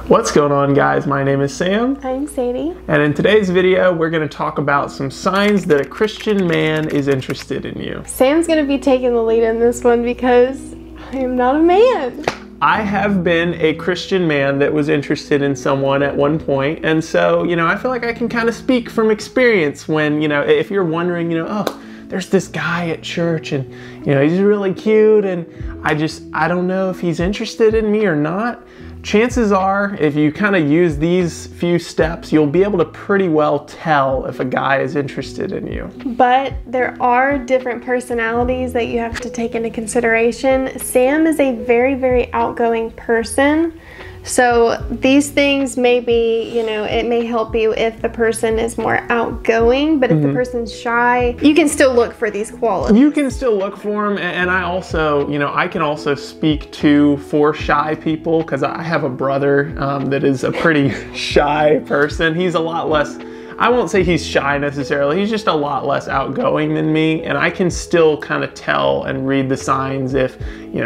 What's going on, guys? My name is Sam. I'm Sadie. And in today's video, we're going to talk about some signs that a Christian man is interested in you. Sam's going to be taking the lead in this one because I am not a man. I have been a Christian man that was interested in someone at one point. And so, I feel like I can kind of speak from experience when, if you're wondering, oh, there's this guy at church and, he's really cute and I don't know if he's interested in me or not. Chances are, if you kind of use these few steps, you'll be able to pretty well tell if a guy is interested in you. But there are different personalities that you have to take into consideration. Sam is a very, very outgoing person. So these things may be, it may help you if the person is more outgoing, but if the person's shy, you can still look for these qualities. You can still look for them, and I also, I can also speak for shy people, because I have a brother that is a pretty shy person. He's a lot less, I won't say he's shy necessarily, he's just a lot less outgoing than me, and I can still kind of tell and read the signs if,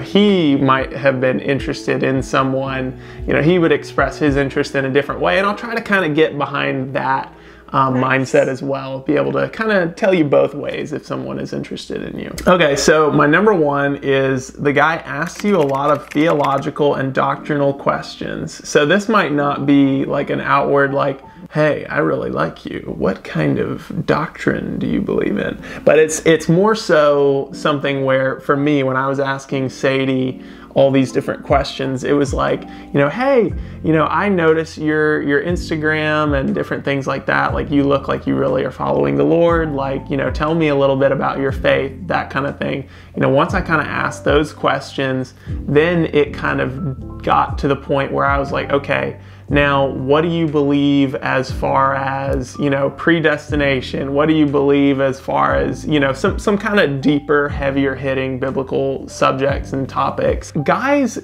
he might have been interested in someone, he would express his interest in a different way, and I'll try to kind of get behind that mindset as well, be able to kind of tell you both ways if someone is interested in you. Okay, so my number one is the guy asks you a lot of theological and doctrinal questions. So this might not be like an outward like, hey, I really like you. What kind of doctrine do you believe in? But it's more so something where, for me, when I was asking Sadie all these different questions, it was like, hey, I notice your Instagram and different things like that. Like, you look like you really are following the Lord. Like, tell me a little bit about your faith, that kind of thing. Once I kind of asked those questions, then it kind of got to the point where I was like, okay, now, what do you believe as far as, predestination? What do you believe as far as, some kind of deeper, heavier hitting biblical subjects and topics? Guys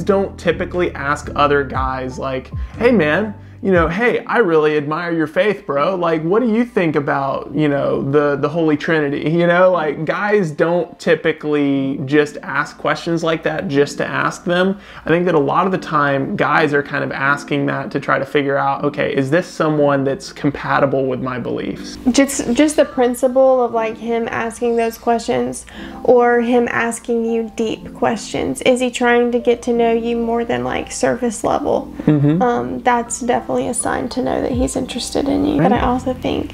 don't typically ask other guys like, hey man, hey, I really admire your faith, bro. Like, what do you think about, the Holy Trinity? Like, guys don't typically just ask questions like that just to ask them. I think that a lot of the time, guys are kind of asking that to try to figure out, okay, is this someone that's compatible with my beliefs? Just the principle of like him asking those questions or him asking you deep questions. Is he trying to get to know you more than like surface level? That's definitely a sign to know that he's interested in you. But I also think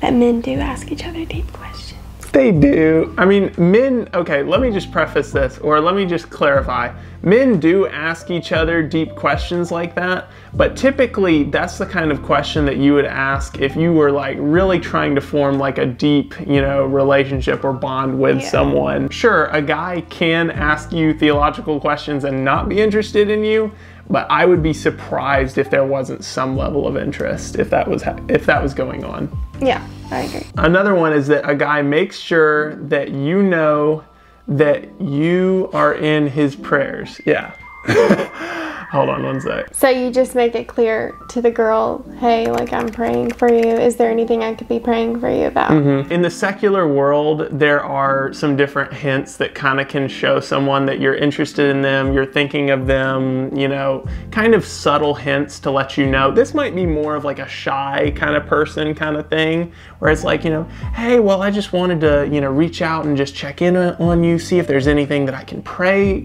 that men do ask each other deep questions. They do. I mean, men, okay, let me just preface this, or let me just clarify. Men do ask each other deep questions like that, but typically that's the kind of question that you would ask if you were like really trying to form like a deep, relationship or bond with someone. Sure, a guy can ask you theological questions and not be interested in you, but I would be surprised if there wasn't some level of interest if that was going on. Yeah, I agree. Another one is that a guy makes sure that you know that you are in his prayers. Yeah. Hold on one sec. So you just make it clear to the girl, hey, like, I'm praying for you. Is there anything I could be praying for you about? In the secular world, there are some different hints that kind of can show someone that you're interested in them, you're thinking of them, kind of subtle hints to let you know. This might be more of like a shy kind of person kind of thing, where it's like, hey, well, I just wanted to, reach out and just check in on you, see if there's anything that I can pray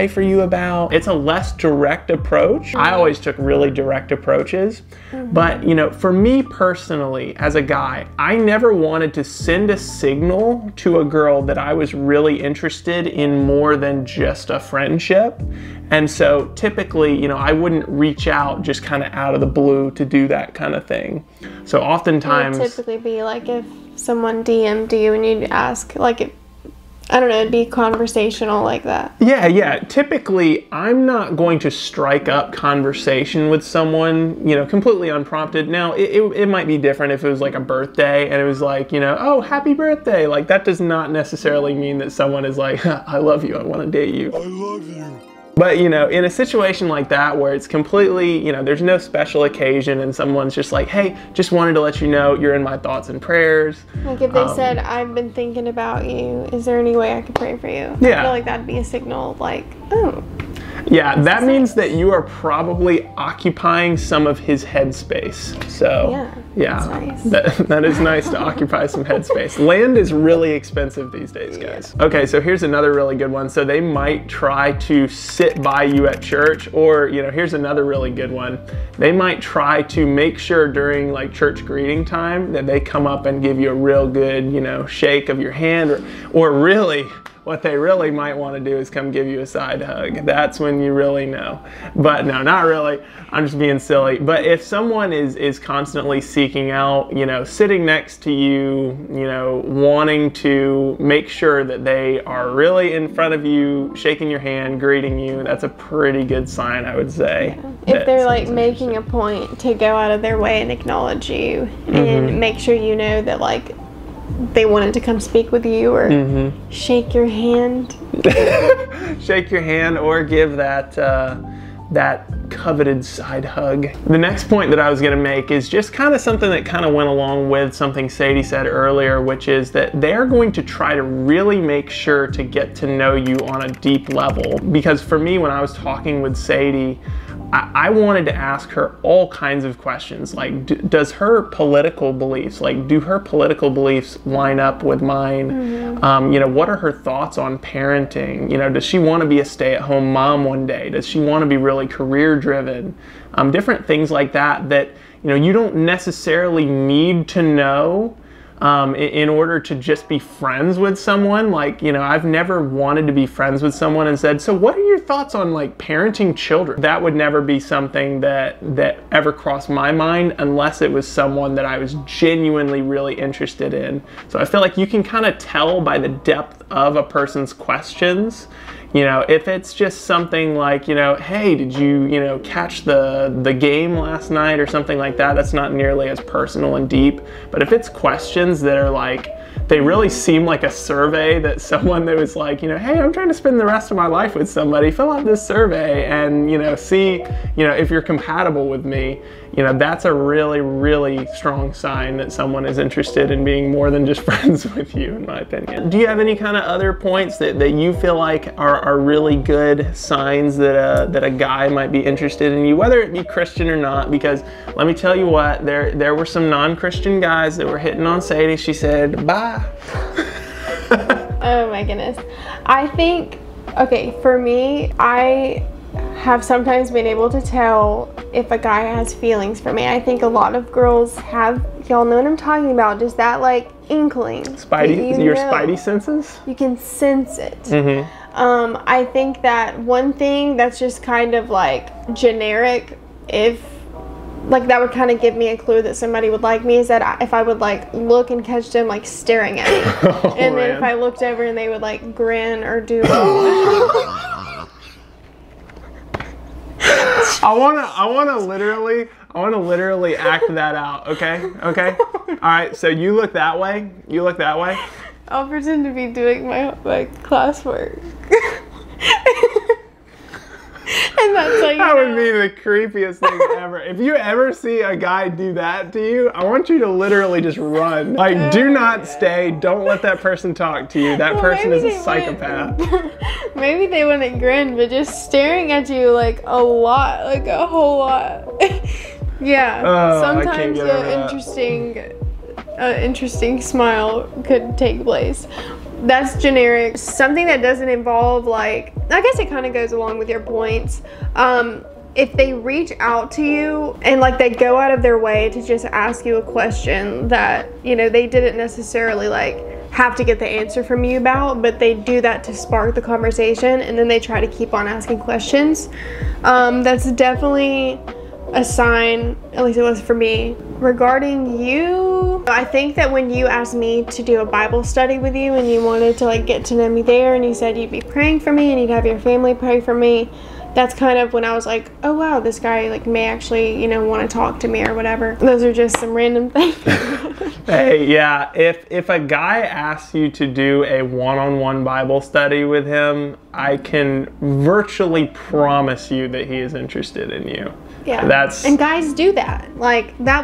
for you about. It's a less direct approach. I always took really direct approaches, but for me personally, as a guy, I never wanted to send a signal to a girl that I was really interested in more than just a friendship. And so typically, I wouldn't reach out just kind of out of the blue to do that kind of thing. So oftentimes, it would typically be like if someone DM'd you and you'd ask, like, I don't know, it'd be conversational like that. Yeah. Typically, I'm not going to strike up conversation with someone, completely unprompted. Now, it might be different if it was like a birthday and it was like, oh, happy birthday. Like, that does not necessarily mean that someone is like, I love you, I want to date you. I love you. But, in a situation like that where it's completely, there's no special occasion and someone's just like, hey, just wanted to let you know you're in my thoughts and prayers. Like if they said, I've been thinking about you, is there any way I could pray for you? Yeah. I feel like that'd be a signal like, oh. Yeah, that means that you are probably occupying some of his headspace. So, yeah, that's nice. That is nice to occupy some headspace. Land is really expensive these days, guys. Okay, so here's another really good one. So they might try to sit by you at church, or, you know, here's another really good one. They might try to make sure during like church greeting time that they come up and give you a real good, you know, shake of your hand, or really, what they really might want to do is come give you a side hug. That's when you really know. But no, not really. I'm just being silly. But if someone is constantly seeking out, you know, sitting next to you, you know, wanting to make sure that they are really in front of you, shaking your hand, greeting you, that's a pretty good sign, I would say. Yeah. If they're like making a point to go out of their way and acknowledge you and make sure you know that like they wanted to come speak with you, or shake your hand. Shake your hand, or give that that coveted side hug. The next point that I was going to make is just kind of something that kind of went along with something Sadie said earlier, which is that they're going to try to really make sure to get to know you on a deep level. Because for me, when I was talking with Sadie, I wanted to ask her all kinds of questions, like does her political beliefs, like do her political beliefs line up with mine? You know, what are her thoughts on parenting? You know, does she want to be a stay-at-home mom one day? Does she want to be really career-driven? Different things like that you know, you don't necessarily need to know in order to just be friends with someone. Like, you know, I've never wanted to be friends with someone and said, so what are your thoughts on like parenting children? That would never be something that ever crossed my mind unless it was someone that I was genuinely really interested in. So I feel like you can kind of tell by the depth of a person's questions. You know, if it's just something like, you know, hey, did you, you know, catch the game last night or something like that, that's not nearly as personal and deep. But if it's questions that are like, they really seem like a survey that someone that was like, you know, hey, I'm trying to spend the rest of my life with somebody, fill out this survey and, you know, see, you know, if you're compatible with me, you know, that's a really, really strong sign that someone is interested in being more than just friends with you, in my opinion. Do you have any kind of other points that you feel like are really good signs that a guy might be interested in you, whether it be Christian or not? Because let me tell you what, there were some non-Christian guys that were hitting on Sadie. She said, bye. Oh my goodness. I think, okay, for me, I have sometimes been able to tell if a guy has feelings for me. I think a lot of girls have, y'all know what I'm talking about, just that like inkling. Your spidey senses? You can sense it. I think that one thing that's just kind of like generic, if like that would kind of give me a clue that somebody would like me, is that if I would like look and catch them like staring at me. And then if I looked over and they would like grin or do I wanna literally act that out, okay? Okay? Alright, so you look that way. You look that way. I'll pretend to be doing my classwork. And that's like, that would be the creepiest thing ever. If you ever see a guy do that to you, I want you to literally just run. Like, do not stay. Don't let that person talk to you. That person is a psychopath. Maybe they wouldn't grin, but just staring at you like a lot, like a whole lot. Yeah. Sometimes an interesting smile could take place. That's generic. Something that doesn't involve, like, I guess it kind of goes along with your points. If they reach out to you and like they go out of their way to just ask you a question that, you know, they didn't necessarily like have to get the answer from you about, but they do that to spark the conversation, and then they try to keep on asking questions. That's definitely a sign, at least it was for me. Regarding you, I think that when you asked me to do a Bible study with you and you wanted to like get to know me there, and you said you'd be praying for me and you'd have your family pray for me, that's kind of when I was like, oh wow, this guy like may actually, you know, want to talk to me or whatever. Those are just some random things. Hey, yeah, if a guy asks you to do a one-on-one Bible study with him, I can virtually promise you that he is interested in you. Yeah, and guys do that. Like, that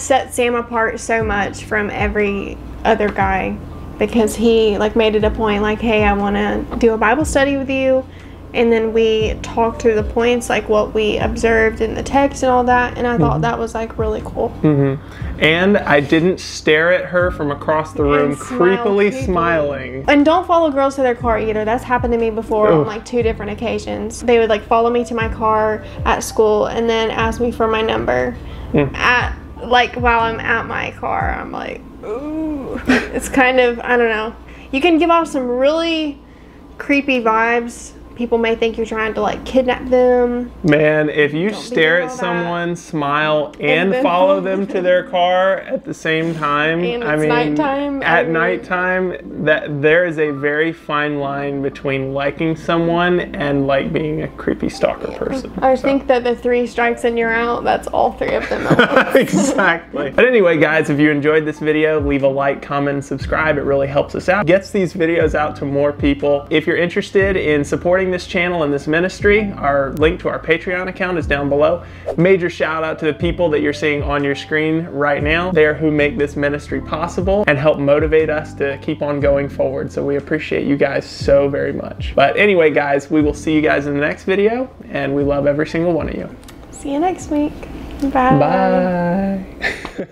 set Sam apart so much from every other guy, because he like made it a point like, hey, I want to do a Bible study with you, and then we talked through the points, like what we observed in the text and all that, and I thought that was like really cool. And I didn't stare at her from across the room, creepily smiling. And don't follow girls to their car either. That's happened to me before on like 2 different occasions. They would like follow me to my car at school and then ask me for my number at like while I'm at my car. I'm like, ooh. It's kind of, I don't know. You can give off some really creepy vibes. People may think you're trying to like kidnap them. Man, if you stare at someone, smile, and follow them to their car at the same time, and it's nighttime. At nighttime, that there is a very fine line between liking someone and like being a creepy stalker person. I think that the 3 strikes and you're out, that's all 3 of them. Exactly. But anyway, guys, if you enjoyed this video, leave a like, comment, and subscribe. It really helps us out. Gets these videos out to more people. If you're interested in supporting this channel and this ministry, our link to our Patreon account is down below. Major shout out to the people that you're seeing on your screen right now. They are who make this ministry possible and help motivate us to keep on going forward. So we appreciate you guys so very much. But anyway, guys, we will see you guys in the next video, and we love every single one of you. See you next week. Bye. Bye.